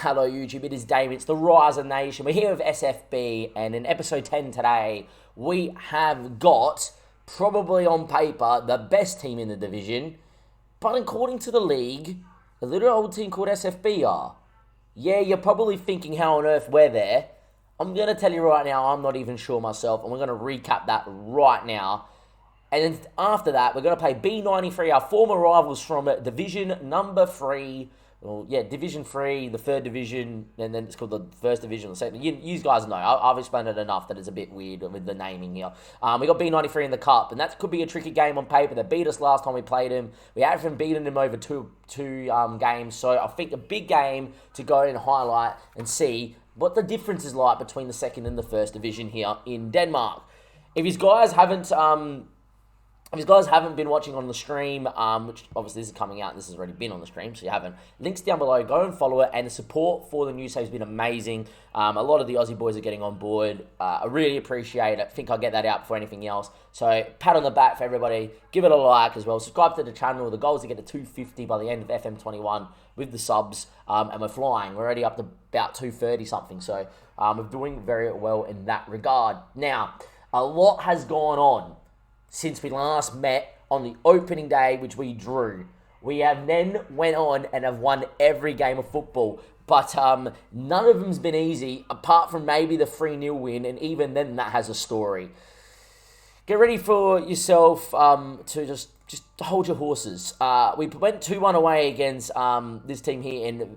hello YouTube, it is Dave, it's the Riser Nation. We're here with SFB, and in episode 10 today, we have got, probably on paper, the best team in the division, but according to the league, a little old team called SFB are. Yeah, you're probably thinking how on earth we're there. I'm going to tell you right now, I'm not even sure myself, and we're going to recap that right now. And then after that, we're going to play B93, our former rivals from Division number 3. Well, yeah, Division 3, the 3rd Division, and then it's called the 1st Division, the 2nd. You guys know, I've explained it enough that it's a bit weird with the naming here. We got B93 in the Cup, and that could be a tricky game on paper. They beat us last time we played them. We haven't beaten them over two games, so I think a big game to go and highlight and see what the difference is like between the 2nd and the 1st Division here in Denmark. If you guys haven't been watching on the stream, which obviously this is coming out, and this has already been on the stream, so you haven't, links down below, go and follow it, and the support for the news has been amazing. A lot of the Aussie boys are getting on board. I really appreciate it. I think I'll get that out before anything else. So, pat on the back for everybody. Give it a like as well. Subscribe to the channel. The goal is to get to 250 by the end of Fm21 with the subs, and we're flying. We're already up to about 230 something, so we're doing very well in that regard. Now, a lot has gone on since we last met on the opening day, which we drew. We have then went on and have won every game of football. But none of them's been easy, apart from maybe the 3-0 win, and even then that has a story. Get ready for yourself to just hold your horses. We went 2-1 away against this team here in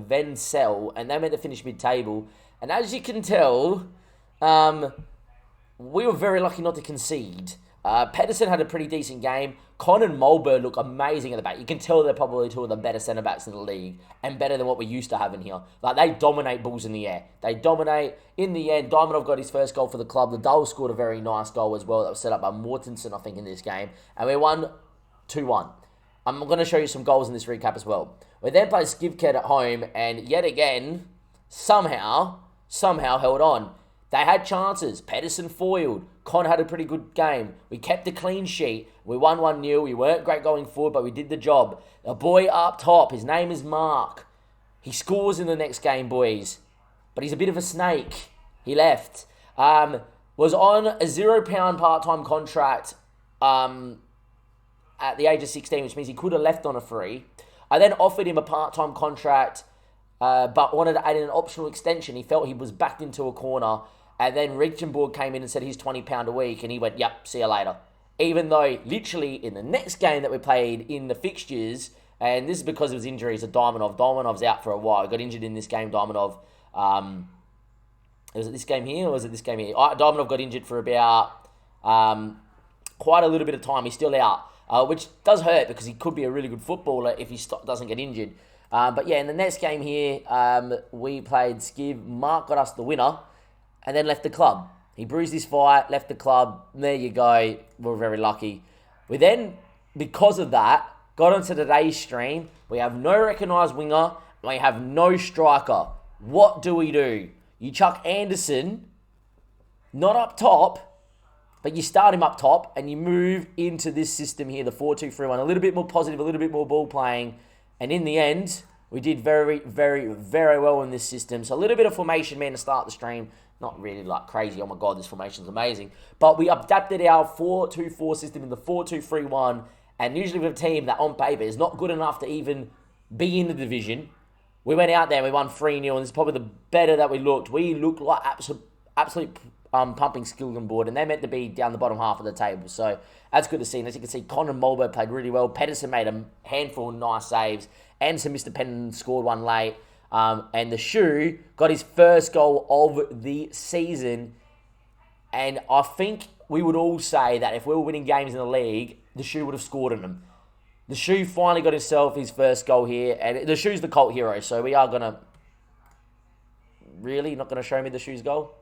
Vencel, and they meant to finish mid-table. And as you can tell, we were very lucky not to concede. Pedersen had a pretty decent game. Con and Mulberg look amazing at the back. You can tell they're probably two of the better centre-backs in the league, and better than what we used to have in here. Like, they dominate balls in the air. They dominate. In the end, Diamondov got his first goal for the club. The Dole scored a very nice goal as well that was set up by Mortensen, I think, in this game. And we won 2-1. I'm going to show you some goals in this recap as well. We then played Skivked at home, and yet again, somehow held on. They had chances. Pedersen foiled. Con had a pretty good game. We kept a clean sheet. We won 1-0. We weren't great going forward, but we did the job. A boy up top, his name is Mark. He scores in the next game, boys. But he's a bit of a snake. He left. Was on a £0 part-time contract at the age of 16, which means he could have left on a free. I then offered him a part-time contract, but wanted to add in an optional extension. He felt he was backed into a corner. And then Reichenborg came in and said he's £20 a week. And he went, yep, see you later. Even though literally in the next game that we played in the fixtures, and this is because of his injuries to Diamondov. Diamondov's out for a while. He got injured in this game, Diamondov. Was it this game here or was it this game here? Diamondov got injured for about quite a little bit of time. He's still out, which does hurt because he could be a really good footballer if he doesn't get injured. But yeah, in the next game here, we played Skiv. Mark got us the winner. And then left the club. He bruised his fight, left the club. There you go. We're very lucky. We then, because of that, got onto today's stream. We have no recognised winger. We have no striker. What do? You chuck Anderson, not up top, but you start him up top and you move into this system here, the 4-2-3-1. A little bit more positive, a little bit more ball playing. And in the end, we did very, very, very well in this system. So a little bit of formation, man, to start the stream. Not really like crazy, oh my god, this formation's amazing. But we adapted our 4-2-4 system in the 4-2-3-1. And usually with a team that on paper is not good enough to even be in the division, we went out there and we won 3-0. And this is probably the better that we looked. We looked like absolute pumping skill on board. And they meant to be down the bottom half of the table. So that's good to see. And as you can see, Conor Mulberg played really well. Pedersen made a handful of nice saves. Anderson missed a pen and scored one late. And the Shoe got his first goal of the season. And I think we would all say that if we were winning games in the league, the Shoe would have scored in them. The Shoe finally got himself his first goal here. And the Shoe's the cult hero, so we are going to... Really? Not going to show me the Shoe's goal?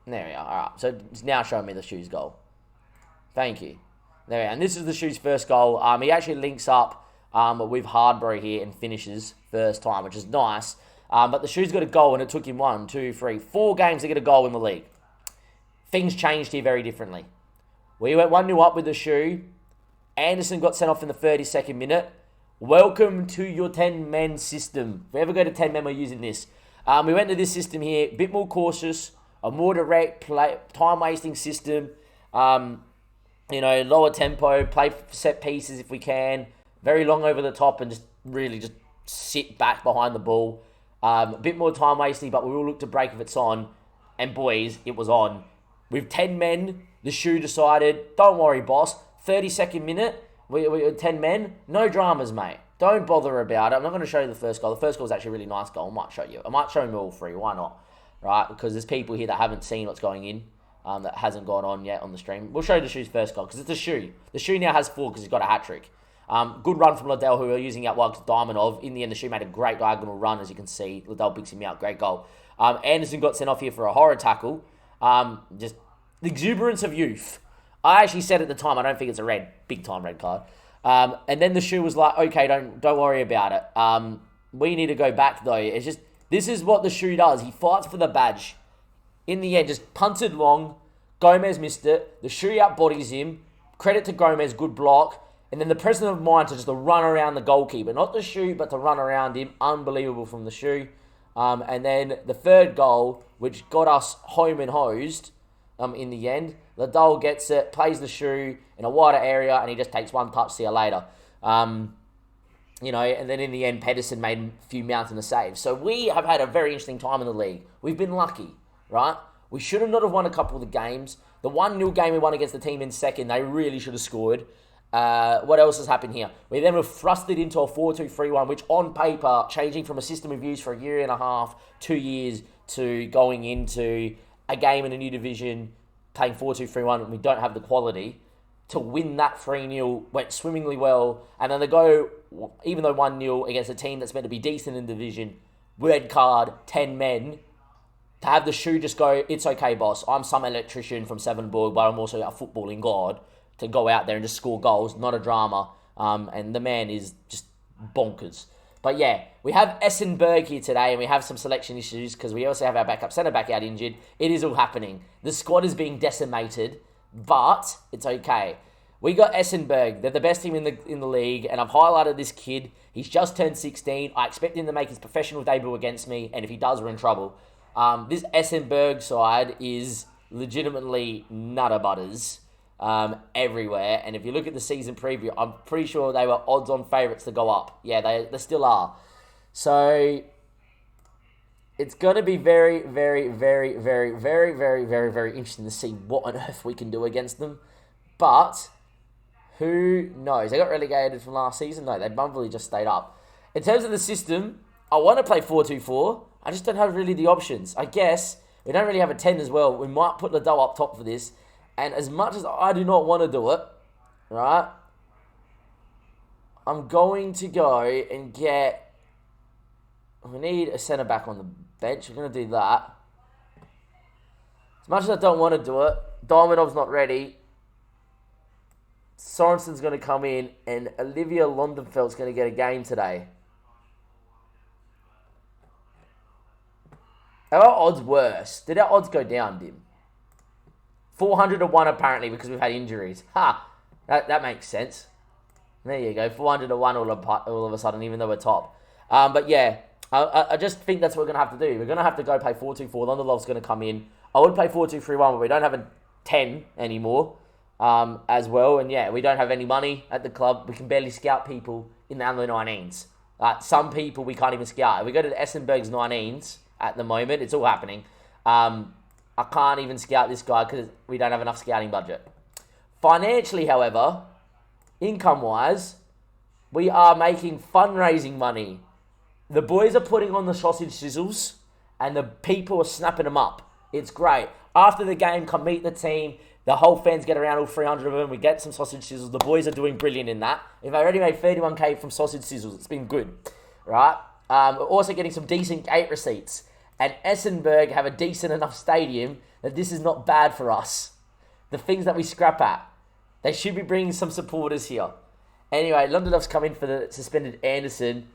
There we are. All right. So it's now showing me the Shoe's goal. Thank you. There we are. And this is the Shoe's first goal. He actually links up with Hardbury here and finishes first time, which is nice. But the Shoe's got a goal, and it took him 1, 2, 3, 4 games to get a goal in the league. Things changed here very differently. We went 1-0 up with the Shoe, Anderson got sent off in the 32nd minute. Welcome to your 10-man system. If we ever go to 10 men, we're using this. We went to this system here, a bit more cautious, a more direct, time-wasting system. Lower tempo, play set pieces if we can. Very long over the top and just really just sit back behind the ball. A bit more time-wasting, but we will look to break if it's on. And boys, it was on. With 10 men, the shoe decided, don't worry, boss. 32nd minute, we 10 men, no dramas, mate. Don't bother about it. I'm not going to show you the first goal. The first goal was actually a really nice goal. I might show you. I might show you all three. Why not? Right? Because there's people here that haven't seen what's going in, that hasn't gone on yet on the stream. We'll show you the shoe's first goal because it's a shoe. The shoe now has 4 because he's got a hat-trick. Good run from Liddell, who we are using out wide to Diamondov. In the end, the shoe made a great diagonal run, as you can see. Liddell picks him out. Great goal. Anderson got sent off here for a horror tackle. Just the exuberance of youth. I actually said at the time, I don't think it's a red. Big time red card. And then the shoe was like, okay, don't worry about it. We need to go back, though. It's just, this is what the shoe does. He fights for the badge. In the end, just punted long. Gomez missed it. The shoe outbodies him. Credit to Gomez, good block. And then the presence of mind to just run around the goalkeeper. Not the shoe, but to run around him. Unbelievable from the shoe. And then the third goal, which got us home and hosed in the end. Liddell gets it, plays the shoe in a wider area, and he just takes one touch, see you later. And then in the end, Pedersen made a few mountain saves. So we have had a very interesting time in the league. We've been lucky, right? We should have not have won a couple of the games. The 1-0 game we won against the team in second, they really should have scored. What else has happened here? We then were thrusted into a 4-2-3-1, which on paper, changing from a system we've used for a year and a half, 2 years, to going into a game in a new division, playing 4-2-3-1, and we don't have the quality to win that 3-0, went swimmingly well, and then they go, even though 1-0 against a team that's meant to be decent in the division, red card, 10 men, to have the shoe just go, it's okay, boss, I'm some electrician from Sevenborg, but I'm also a footballing god, to go out there and just score goals, not a drama, and the man is just bonkers. But yeah, we have Essenberg here today, and we have some selection issues, because we also have our backup centre-back out injured. It is all happening. The squad is being decimated, but it's okay. We got Essenberg. They're the best team in the league, and I've highlighted this kid. He's just turned 16. I expect him to make his professional debut against me, and if he does, we're in trouble. This Essenberg side is legitimately nutter butters everywhere, and if you look at the season preview, I'm pretty sure they were odds-on favourites to go up. Yeah, they still are. So it's going to be very, very, very, very, very, very, very, very interesting to see what on earth we can do against them. But who knows? They got relegated from last season. No, they probably just stayed up. In terms of the system, I want to play 4-2-4. I just don't have really the options. I guess we don't really have a 10 as well. We might put Liddell up top for this. And as much as I do not want to do it, right, I'm going to go and get... We need a centre-back on the bench. We're going to do that. As much as I don't want to do it, Diamondov's not ready. Sorensen's going to come in, and Olivia Londenfeld's going to get a game today. Are our odds worse? Did our odds go down, Dim? 400-1 apparently because we've had injuries. Ha! That makes sense. There you go. 400-1 all of a sudden, even though we're top. But yeah, I just think that's what we're going to have to do. We're going to have to go play 4-2-4. Londelov's going to come in. I would play 4-2-3-1, but we don't have a 10 anymore as well. And yeah, we don't have any money at the club. We can barely scout people in the under 19s. Some people we can't even scout. If we go to the Essenberg's 19s at the moment, it's all happening. I can't even scout this guy because we don't have enough scouting budget. Financially, however, income-wise, we are making fundraising money. The boys are putting on the sausage sizzles, and the people are snapping them up. It's great. After the game, come meet the team. The whole fans get around, all 300 of them. We get some sausage sizzles. The boys are doing brilliant in that. We've already made 31k from sausage sizzles. It's been good, right? We're also getting some decent gate receipts. And Essenberg have a decent enough stadium that this is not bad for us. The things that we scrap at. They should be bringing some supporters here. Anyway, Londelov's come in for the suspended Anderson.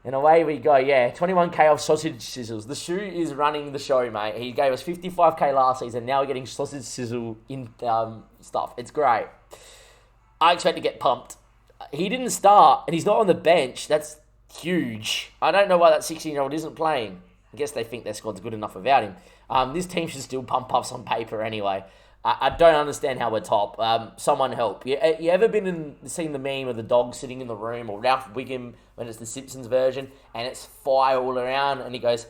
And away we go. Yeah, 21k off sausage sizzles. The shoe is running the show, mate. He gave us 55k last season. Now we're getting sausage sizzle in stuff. It's great. I expect to get pumped. He didn't start, and he's not on the bench. That's huge. I don't know why that 16-year-old isn't playing. I guess they think their squad's good enough without him. This team should still pump ups on paper anyway. I don't understand how we're top. Someone help. You ever seen the meme of the dog sitting in the room, or Ralph Wiggum when it's the Simpsons version, and it's fire all around, and he goes,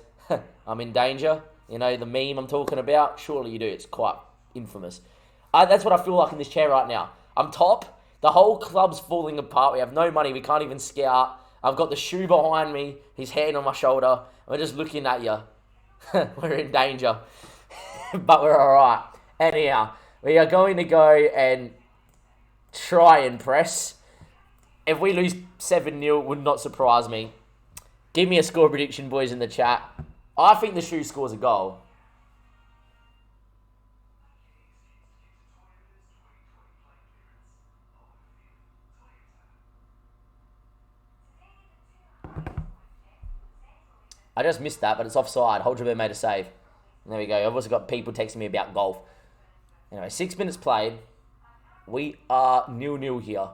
I'm in danger? You know, the meme I'm talking about? Surely you do. It's quite infamous. That's what I feel like in this chair right now. I'm top. The whole club's falling apart. We have no money. We can't even scout. I've got the shoe behind me, his hand on my shoulder. We're just looking at you. We're in danger. But we're all right. Anyhow, we are going to go and try and press. If we lose 7-0, it would not surprise me. Give me a score prediction, boys, in the chat. I think the shoe scores a goal. I just missed that, but it's offside. Holdrebe made a save. And there we go. I've also got people texting me about golf. Anyway, 6 minutes played. We are 0-0 here.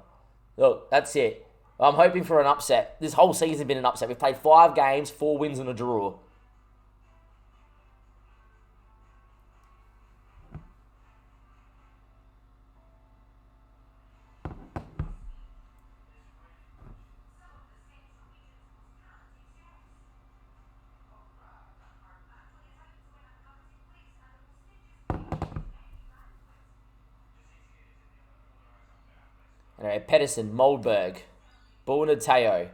Look, that's it. I'm hoping for an upset. This whole season's been an upset. We've played 5 games, 4 wins and a draw. Anyway, Pedersen, Moldberg, Bornateo.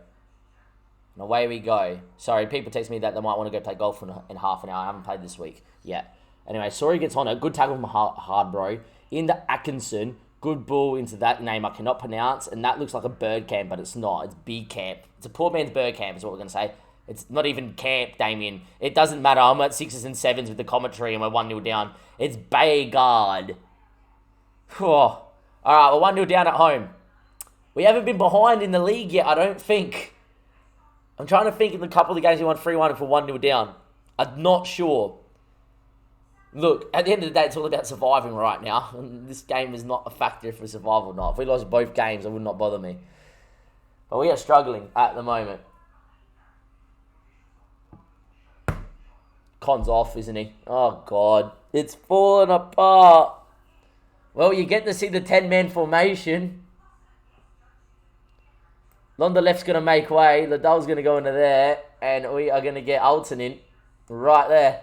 And away we go. Sorry, people text me that they might want to go play golf in half an hour. I haven't played this week yet. Anyway, Sorry gets on it. Good tackle from Hard Bro. Into Atkinson. Good ball into that name I cannot pronounce. And that looks like a bird camp, but it's not. It's B camp. It's a poor man's bird camp is what we're going to say. It's not even camp, Damien. It doesn't matter. I'm at 6s and 7s with the commentary and we're 1-0 down. It's Bayard. Oh. All right, we're 1-0 down at home. We haven't been behind in the league yet, I don't think. I'm trying to think in a couple of the games we won 3-1 and for 1-0 down. I'm not sure. Look, at the end of the day, it's all about surviving right now. And this game is not a factor for survival or not. If we lost both games, it would not bother me. But we are struggling at the moment. Con's off, isn't he? Oh, God. It's falling apart. Well, you get to see the 10-man formation. Londa left's going to make way. Liddell's going to go into there. And we are going to get Alton in right there.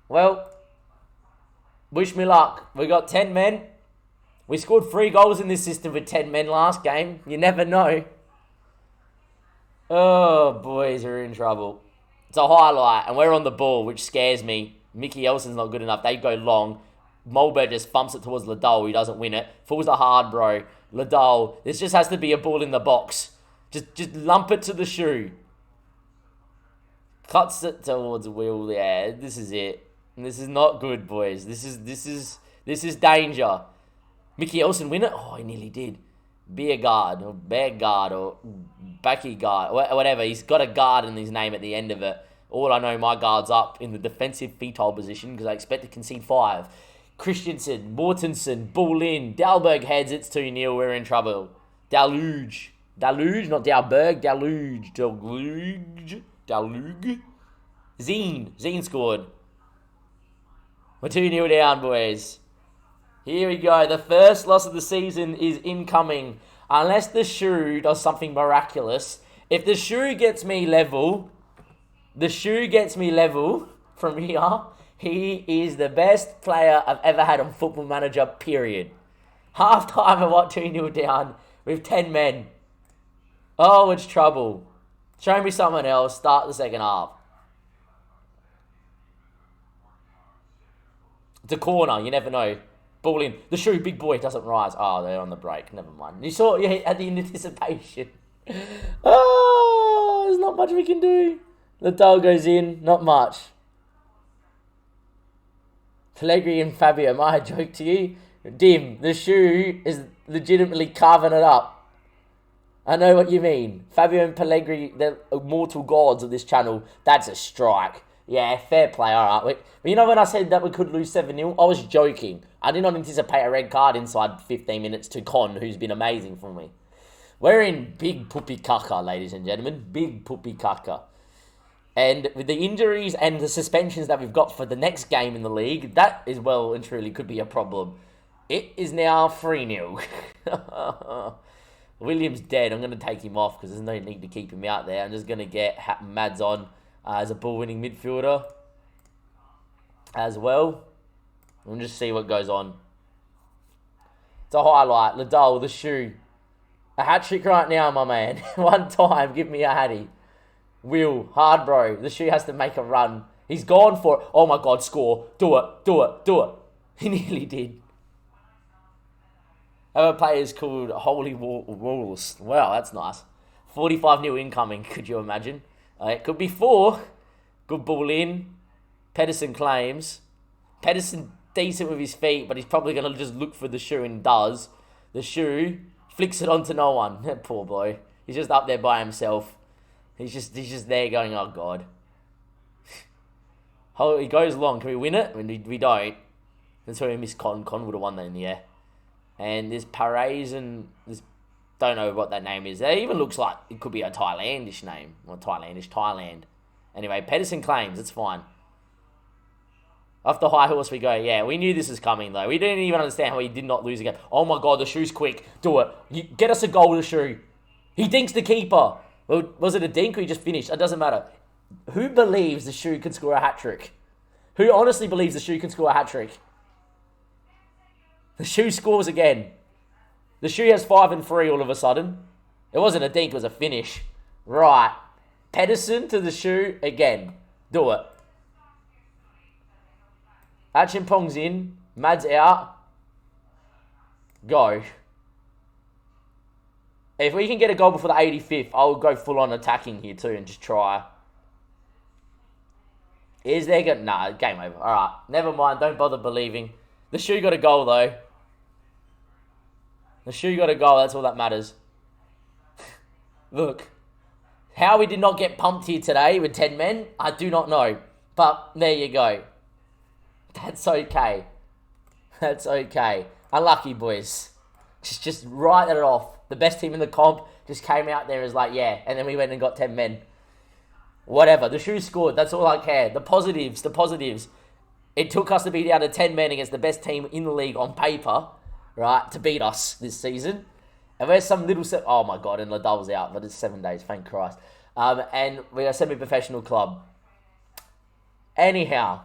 Well, wish me luck. We got 10 men. We scored 3 goals in this system with 10 men last game. You never know. Oh, boys, we're in trouble. It's a highlight, and we're on the ball, which scares me. Mickey Elson's not good enough. They go long. Mulberg just thumps it towards Liddell. He doesn't win it. Falls to Hard Bro. Liddell. This just has to be a ball in the box. Just lump it to the shoe. Cuts it towards Will. Yeah, this is it. This is not good, boys. This is danger. Mickey Elson win it? Oh, he nearly did. Beer guard or bear guard or backy guard, whatever. He's got a guard in his name at the end of it. All I know, my guard's up in the defensive fetal position because I expect to concede 5. Christensen, Mortensen, ball in. Dalberg heads, it's 2-0. We're in trouble. Deluge, not Dalberg. Deluge. Zine scored. We're 2-0 down, boys. Here we go. The first loss of the season is incoming. Unless the shoe does something miraculous. If the shoe gets me level from here, he is the best player I've ever had on Football Manager, period. Half time of what, 2-0 down with 10 men. Oh, it's trouble. Show me someone else. Start the second half. It's a corner. You never know. Ball in. The shoe, big boy, doesn't rise. Oh, they're on the break. Never mind. You saw it at the anticipation. Oh, there's not much we can do. The goal goes in. Not much. Pellegrini and Fabio, am I a joke to you? Dim, the shoe is legitimately carving it up. I know what you mean. Fabio and Pellegrini, they're immortal gods of this channel. That's a strike. Yeah, fair play. All right. But you know when I said that we could lose 7-0, I was joking. I did not anticipate a red card inside 15 minutes to Con, who's been amazing for me. We're in big poopy caca, ladies and gentlemen. Big poopy caca. And with the injuries and the suspensions that we've got for the next game in the league, that is well and truly could be a problem. It is now 3-0. William's dead. I'm going to take him off because there's no need to keep him out there. I'm just going to get Mads on as a ball-winning midfielder as well. We'll just see what goes on. It's a highlight. Liddell, the shoe. A hat-trick right now, my man. One time, give me a hattie. Will, hard bro. The shoe has to make a run. He's gone for it. Oh my God, score. Do it, do it, do it. He nearly did. Our player is called Holy Rules. Wow, that's nice. 45-0 incoming, could you imagine? It could be 4. Good ball in. Pedersen claims. Pedersen decent with his feet, but he's probably going to just look for the shoe and does. The shoe flicks it onto no one. Poor boy. He's just up there by himself. He's just there going, oh God. Oh, he goes long. Can we win it? We don't. That's where we missed Con. Con would have won that in the air. And there's Parais and this, don't know what that name is. That even looks like it could be a Thailandish name. Or Thailand. Anyway, Pedersen claims. It's fine. Off the high horse we go. Yeah, we knew this was coming though. We didn't even understand how he did not lose again. Oh my God, the shoe's quick. Do it. Get us a goal, the shoe. He dinks the keeper. Well, was it a dink or he just finished? It doesn't matter. Who believes the shoe can score a hat-trick? Who honestly believes the shoe can score a hat-trick? The shoe scores again. The shoe has 5 and 3 all of a sudden. It wasn't a dink, it was a finish. Right. Pedersen to the shoe again. Do it. Achimpong's in. Mad's out. Go. If we can get a goal before the 85th, I'll go full on attacking here too and just try. Is there good? Nah, game over. Alright, never mind. Don't bother believing. The shoe got a goal though. The shoe got a goal. That's all that matters. Look. How we did not get pumped here today with 10 men, I do not know. But there you go. That's okay. That's okay. Unlucky, boys. Just write it off. The best team in the comp just came out there as like, yeah. And then we went and got 10 men. Whatever. The shoe scored. That's all I care. The positives. It took us to be down to 10 men against the best team in the league on paper, right, to beat us this season. And where's some little... oh, my God. And Liddell's out. But it's 7 days. Thank Christ. And we're a semi-professional club. Anyhow,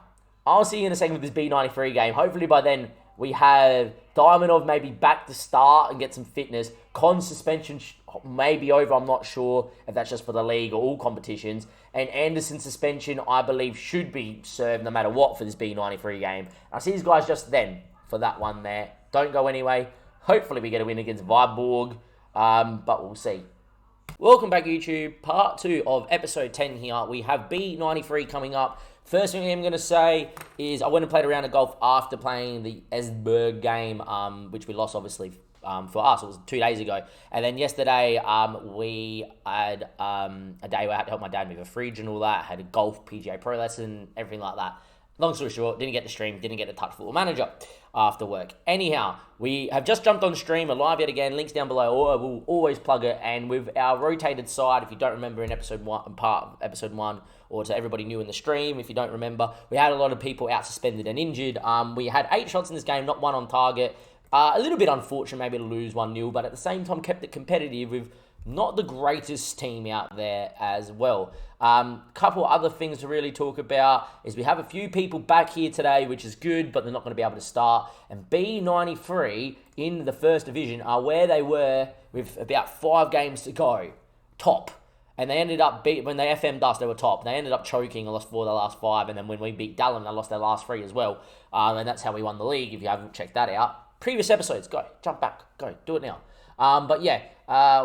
I'll see you in a second with this B93 game. Hopefully by then we have Diamondov maybe back to start and get some fitness. Con suspension may be over. I'm not sure if that's just for the league or all competitions. And Anderson's suspension, I believe, should be served no matter what for this B93 game. I'll see these guys just then for that one there. Don't go anyway. Hopefully we get a win against Viborg, but we'll see. Welcome back, YouTube. Part 2 of episode 10 here. We have B93 coming up. First thing I'm going to say is I went and played a round of golf after playing the Esbjerg game, which we lost, obviously, for us. It was 2 days ago. And then yesterday, we had a day where I had to help my dad move a fridge and all that. I had a golf PGA Pro lesson, everything like that. Long story short, didn't get to stream, didn't get to touch Football Manager after work. Anyhow, we have just jumped on stream, live yet again, links down below, or we'll always plug it. And with our rotated side, if you don't remember in episode 1, or to everybody new in the stream, if you don't remember, we had a lot of people out suspended and injured. We had 8 shots in this game, not 1 on target. A little bit unfortunate maybe to lose 1-0, but at the same time kept it competitive with not the greatest team out there as well. Couple other things to really talk about is we have a few people back here today, which is good, but they're not going to be able to start. And B93 in the first division are where they were with about 5 games to go, top. And they ended up when they FM'd us, they were top. They ended up choking and lost 4 of the last 5. And then when we beat Dallin, they lost their last 3 as well. And that's how we won the league, if you haven't checked that out. Previous episodes, go, jump back, go, do it now. But yeah,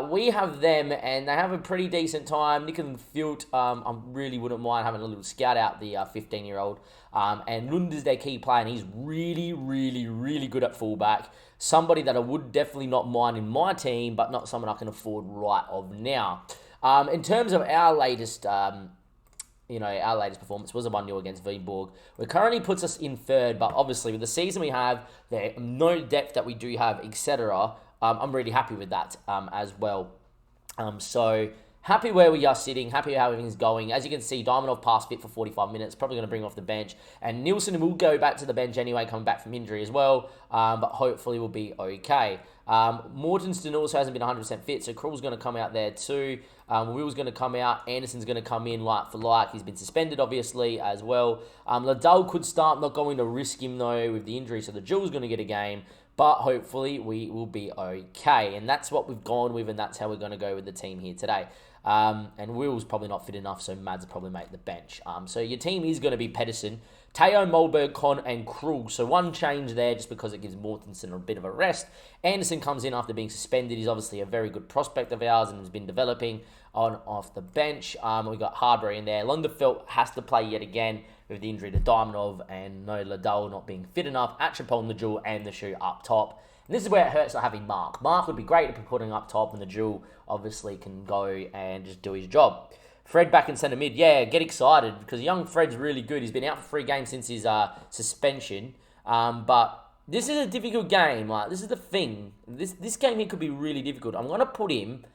we have them, and they have a pretty decent time. Nick and Filt, I really wouldn't mind having a little scout out the 15-year-old. And Lund is their key player, and he's really, really, really good at fullback. Somebody that I would definitely not mind in my team, but not someone I can afford right of now. In terms of our latest our latest performance was a 1-0 against Viborg. It currently puts us in third, but obviously with the season we have, the no depth that we do have, etc., I'm really happy with that as well. So happy where we are sitting, happy how everything's going. As you can see, Diamondov passed fit for 45 minutes, probably going to bring him off the bench. And Nielsen will go back to the bench anyway, coming back from injury as well, but hopefully will be okay. Mortensen also hasn't been 100% fit, so Krul's going to come out there too. Will's going to come out. Anderson's going to come in like for like. He's been suspended, obviously, as well. Liddell could start. Not going to risk him, though, with the injury, so the Jewel's going to get a game. But hopefully we will be okay. And that's what we've gone with, and that's how we're going to go with the team here today. And Will's probably not fit enough, so Mads will probably make the bench. So your team is going to be Pedersen, Teo, Molberg, Con, and Krul. So one change there just because it gives Mortensen a bit of a rest. Anderson comes in after being suspended. He's obviously a very good prospect of ours and has been developing off the bench. We've got Hardbury in there. Lunderfelt has to play yet again with the injury to Diamondov and no Liddell not being fit enough. Atchipong, the Jewel, and the Shoe up top. And this is where it hurts not having Mark. Mark would be great to be putting up top, and the Jewel obviously can go and just do his job. Fred back in centre mid. Yeah, get excited because young Fred's really good. He's been out for 3 games since his suspension. But this is a difficult game. Like, this is the thing. This game here could be really difficult. I'm going to put him,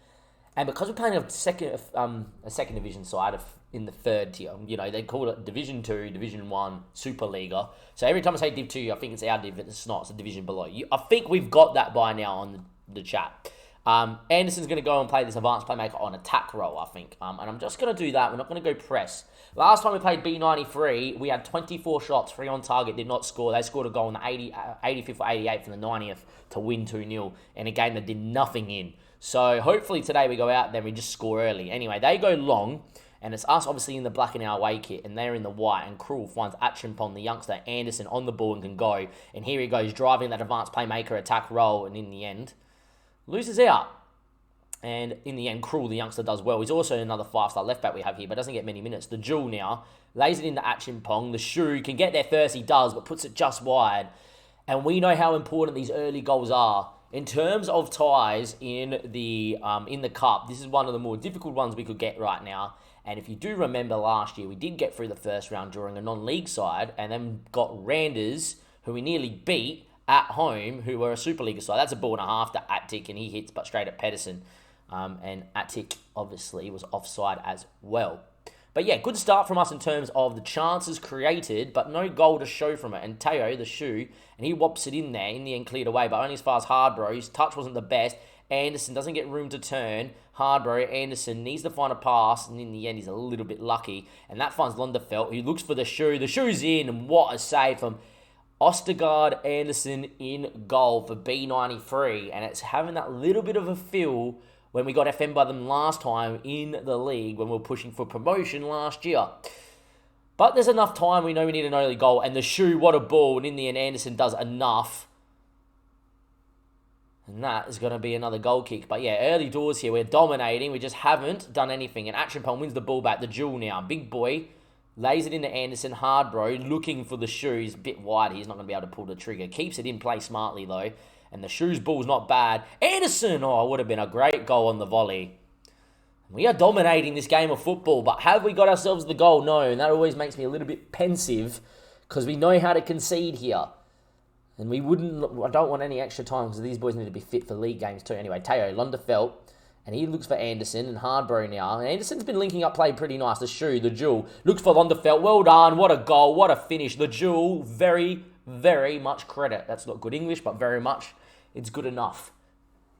and because we're playing a second division side in the third tier, they call it Division 2, Division 1, Superliga. So every time I say Div 2, I think it's our div. It's not. It's a division below. I think we've got that by now on the chat. Anderson's going to go and play this advanced playmaker on attack role, I think. And I'm just going to do that. We're not going to go press. Last time we played B93, we had 24 shots, 3 on target, did not score. They scored a goal in the 85th or 88th from the 90th to win 2-0 in a game that did nothing in. So hopefully today we go out there and we just score early. Anyway, they go long, and it's us obviously in the black in our away kit, and they're in the white, and Krul finds Atchimpong, the youngster, Anderson on the ball and can go. And here he goes, driving that advanced playmaker attack role, and in the end, loses out. And in the end, Krul, the youngster, does well. He's also another 5-star left back we have here, but doesn't get many minutes. The Jewel now lays it into Atchimpong. The Shoe can get there first, he does, but puts it just wide. And we know how important these early goals are. In terms of ties in the cup, this is one of the more difficult ones we could get right now. And if you do remember last year, we did get through the first round during a non-league side, and then got Randers, who we nearly beat at home, who were a Superliga side. That's a ball and a half to Attic, and he hits but straight at Pedersen. And Attic obviously was offside as well. But yeah, good start from us in terms of the chances created, but no goal to show from it. And Teo, the Shoe, and he whops it in there, in the end cleared away, but only as far as Hardbro. His touch wasn't the best. Anderson doesn't get room to turn. Hardbro, Anderson needs to find a pass, and in the end he's a little bit lucky. And that finds Lunderfelt, who looks for the Shoe. The Shoe's in, and what a save from Ostergaard Anderson in goal for B93. And it's having that little bit of a feel when we got FM by them last time in the league, when we were pushing for promotion last year. But there's enough time. We know we need an early goal. And the Shoe, what a ball. And in the end, Anderson does enough. And that is going to be another goal kick. But yeah, early doors here. We're dominating. We just haven't done anything. And Atchimpong wins the ball back. The Jewel now. Big boy. Lays it into Anderson. Hardbro looking for the Shoe. He's a bit wide. He's not going to be able to pull the trigger. Keeps it in play smartly, though. And the Shoe's ball's not bad. Anderson! Oh, it would have been a great goal on the volley. We are dominating this game of football, but have we got ourselves the goal? No, and that always makes me a little bit pensive because we know how to concede here. And I don't want any extra time because these boys need to be fit for league games too. Anyway, Teo, Lunderfelt, and he looks for Anderson and Hardbro now. And Anderson's been linking up play pretty nice. The Shoe, the Jewel, looks for Lunderfelt. Well done. What a goal. What a finish. The Jewel, very, very much credit. That's not good English, but very much. It's good enough.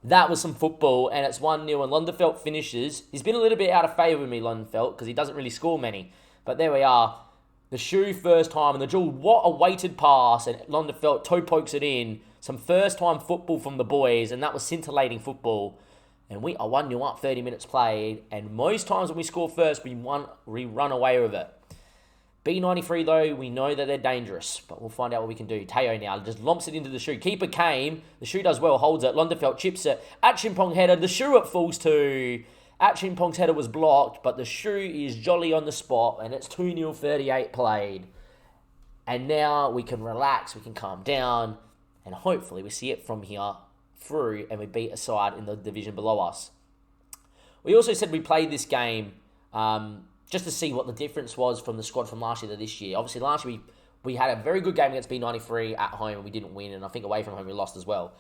That was some football, and it's 1-0, and Lunderfelt finishes. He's been a little bit out of favour with me, Lunderfelt, because he doesn't really score many. But there we are. The Shoe first time, and the Jewel, what a weighted pass, and Lunderfelt toe pokes it in. Some first-time football from the boys, and that was scintillating football. And we are 1-0 up, 30 minutes played, and most times when we score first, we run away with it. B93, though, we know that they're dangerous, but we'll find out what we can do. Teo now just lumps it into the Shoe. Keeper came. The Shoe does well, holds it. Lunderfelt chips it. Atchimpong header. The Shoe it falls to. Atchimpong's header was blocked, but the Shoe is jolly on the spot, and it's 2-0, 38 played. And now we can relax, we can calm down, and hopefully we see it from here through, and we beat a side in the division below us. We also said we played this game just to see what the difference was from the squad from last year to this year. Obviously, last year we had a very good game against B93 at home and we didn't win, and I think away from home we lost as well.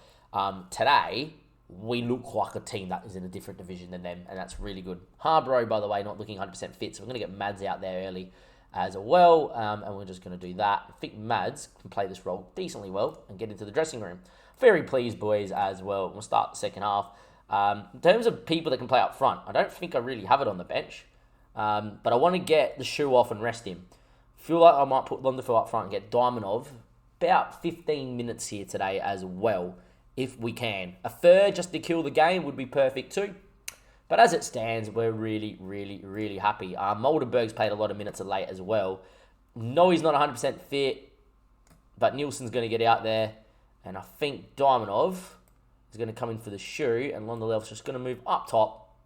Today, we look like a team that is in a different division than them, and that's really good. Harbro, by the way, not looking 100% fit, so we're going to get Mads out there early as well, and we're just going to do that. I think Mads can play this role decently well and get into the dressing room. Very pleased, boys, as well. We'll start the second half. In terms of people that can play up front, I don't think I really have it on the bench, but I want to get the shoe off and rest him. Feel like I might put Londerfield up front and get Diamondov about 15 minutes here today as well, if we can. A third just to kill the game would be perfect too. But as it stands, we're really, really, really happy. Moldenberg's played a lot of minutes of late as well. No, he's not 100% fit, but Nielsen's going to get out there. And I think Diamondov is going to come in for the shoe, and Londerlev's just going to move up top.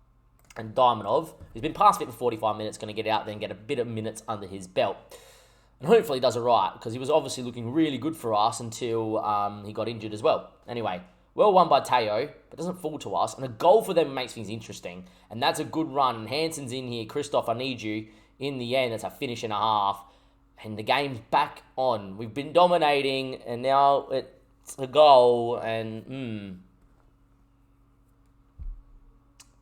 And Diamondov, who's been past fit for 45 minutes, going to get out there and get a bit of minutes under his belt. And hopefully he does it right, because he was obviously looking really good for us until he got injured as well. Anyway, well won by Teo, but doesn't fall to us. And a goal for them makes things interesting. And that's a good run. And Hansen's in here. Christoph, I need you. In the end, that's a finish and a half. And the game's back on. We've been dominating, and now it's a goal. And,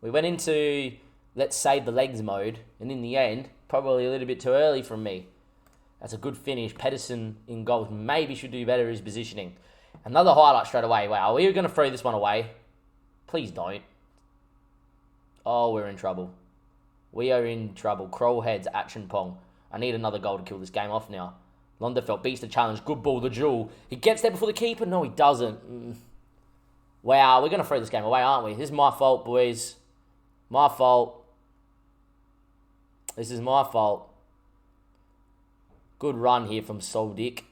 we went into, let's save the legs mode. And in the end, probably a little bit too early from me. That's a good finish. Pedersen in goals maybe should do better his positioning. Another highlight straight away. Wow, are we going to throw this one away? Please don't. Oh, we're in trouble. We are in trouble. Kroll heads, action pong. I need another goal to kill this game off now. Londerfeld beats the challenge. Good ball, the jewel. He gets there before the keeper? No, he doesn't. Wow, we're going to throw this game away, aren't we? This is my fault, boys. My fault. This is my fault. Good run here from Soldic.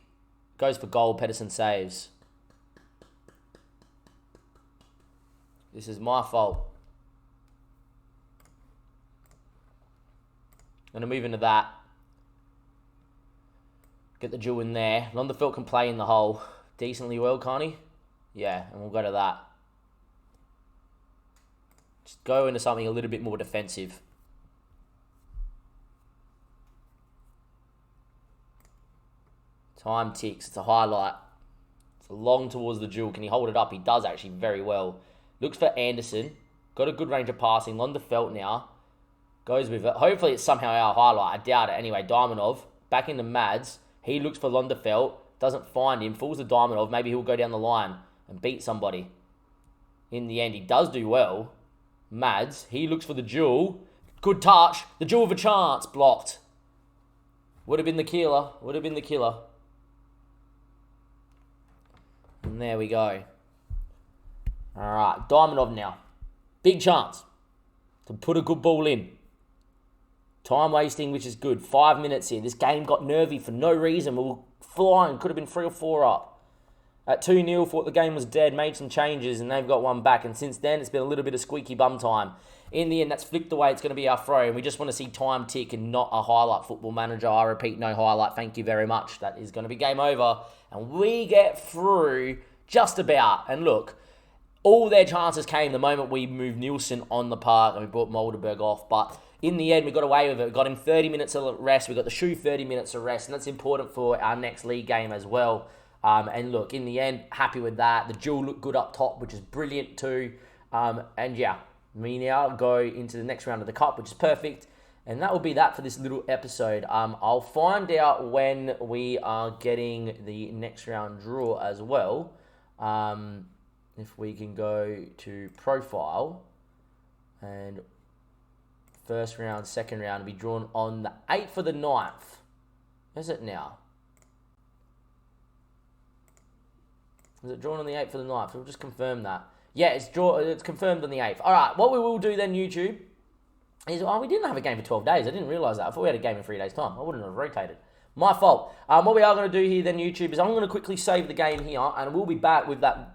Goes for goal. Pedersen saves. This is my fault. Going to move into that. Get the jewel in there. Londerfeld can play in the hole decently well, can't he? Yeah, and we'll go to that. Just go into something a little bit more defensive. Time ticks. It's a highlight. It's long towards the jewel. Can he hold it up? He does actually very well. Looks for Anderson. Got a good range of passing. Londerfeld now. Goes with it. Hopefully it's somehow our highlight. I doubt it. Anyway, Diamondov. Back into Mads. He looks for Londerfeld. Doesn't find him. Falls to Diamondov. Maybe he'll go down the line and beat somebody. In the end, he does do well. Mads. He looks for the jewel. Good touch. The jewel of a chance. Blocked. Would have been the killer. Would have been the killer. And there we go. Alright, Diamondov now. Big chance to put a good ball in. Time wasting, which is good. 5 minutes here. This game got nervy for no reason. We were flying. Could have been 3 or 4 up. At 2-0, thought the game was dead. Made some changes, and they've got one back. And since then, it's been a little bit of squeaky bum time. In the end, that's flicked away. It's going to be our throw. And we just want to see time tick and not a highlight football manager. I repeat, no highlight. Thank you very much. That is going to be game over. And we get through just about. And look, all their chances came the moment we moved Nielsen on the park and we brought Moldenberg off. But in the end, we got away with it. We got him 30 minutes of rest. We got the shoe 30 minutes of rest. And that's important for our next league game as well. And look, in the end, happy with that. The jewel looked good up top, which is brilliant too. And yeah, we now go into the next round of the cup, which is perfect. And that will be that for this little episode. I'll find out when we are getting the next round draw as well. If we can go to profile and first round, second round will be drawn on the 8th of the 9th. Is it now? Is it drawn on the 8th of the 9th? We'll just confirm that. Yeah, it's confirmed on the 8th. All right, what we will do then, YouTube, is... Oh, we didn't have a game for 12 days. I didn't realise that. I thought we had a game in 3 days' time. I wouldn't have rotated. My fault. What we are going to do here then, YouTube, is I'm going to quickly save the game here, and we'll be back with that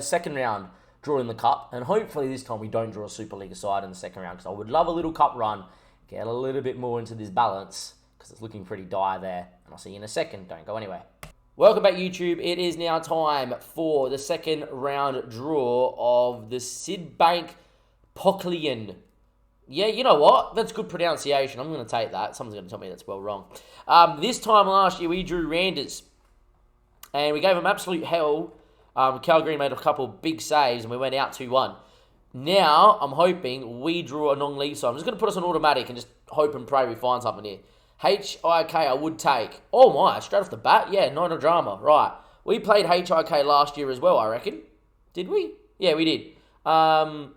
second round draw in the cup. And hopefully this time we don't draw a Superliga side in the second round, because I would love a little cup run, get a little bit more into this balance, because it's looking pretty dire there. And I'll see you in a second. Don't go anywhere. Welcome back, YouTube. It is now time for the second round draw of the Sid Bank Poklian Yeah, you know what? That's good pronunciation. I'm going to take that. Someone's going to tell me that's well wrong. This time last year, we drew Randers. And we gave them absolute hell. Calgary made a couple big saves and we went out 2-1. Now, I'm hoping we drew a non-league side. I'm just going to put us on automatic and just hope and pray we find something here. HIK I would take. Oh my, straight off the bat? Yeah, not a drama. Right. We played HIK last year as well, I reckon. Did we? Yeah, we did. Yeah,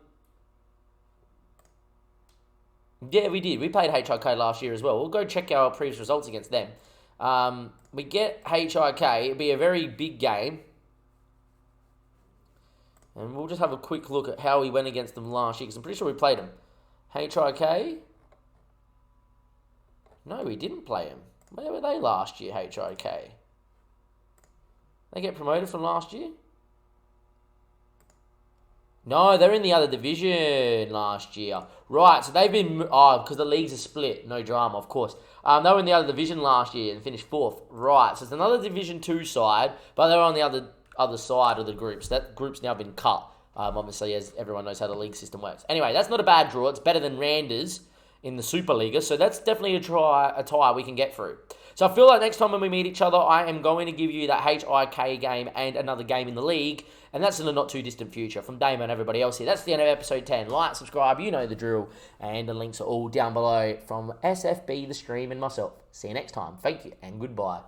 we did. We played HIK last year as well. We'll go check our previous results against them. We get HIK. It'll be a very big game. And we'll just have a quick look at how we went against them last year, because I'm pretty sure we played them. HIK? No, we didn't play them. Where were they last year, HIK? They get promoted from last year? No, they're in the other division last year. Right, so they've been... Oh, because the leagues are split. No drama, of course. They were in the other division last year and finished 4th. Right, so it's another Division 2 side, but they're on the other side of the groups. That group's now been cut, obviously, as everyone knows how the league system works. Anyway, that's not a bad draw. It's better than Randers in the Superliga, so that's definitely a tie we can get through. So I feel like next time when we meet each other, I am going to give you that HIK game and another game in the league, and that's in the not too distant future. From Damon and everybody else here, that's the end of episode 10. Like, subscribe, you know the drill, and the links are all down below from SFB, the stream, and myself. See you next time. Thank you, and goodbye.